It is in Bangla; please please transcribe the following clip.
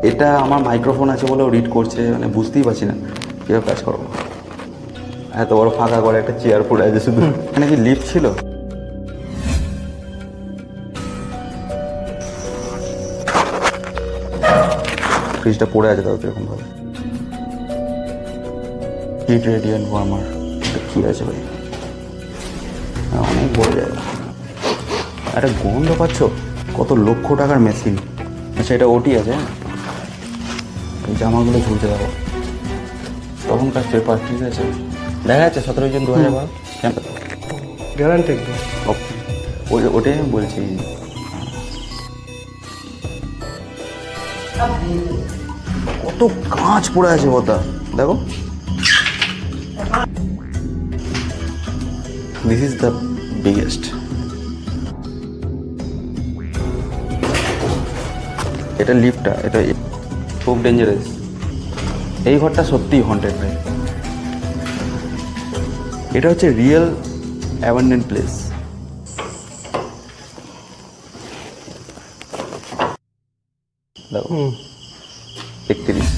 এটা আমার মাইক্রোফোন আছে বলেও রিড করছে, মানে বুঝতেই পারছি না কীভাবে কাজ করবো। এত বড় ফাঁকা করে একটা চেয়ার পড়ে আছে শুধু। এখানে কি লিফট ছিল? ফ্রিজটা পড়ে আছে তাও এরকমভাবে। হিট রেডিয়েন্ট ওয়ার্মার, কী আছে ভাই? অনেক বড় জায়গা। একটা গন্ধ পাচ্ছ? কত লক্ষ টাকার মেশিন। আচ্ছা, এটা ওটি আছে। এই জামাগুলো ঝুলতে যাবো তখনকার পেপার, ঠিক আছে? দেখা যাচ্ছে 17 জন 2012। কেন গ্যারান্টি একদম। ওটাই আমি বলছি। কত কাঁচ পড়ে আছে বতা, দেখো। This is the biggest. এটা লিফটটা, এটা খুব ডেঞ্জারাস। এই ঘরটা সত্যিই হন্টেড ভাই। এটা হচ্ছে রিয়েল অ্যাবান্ডেন্ট প্লেস। দেখো 31।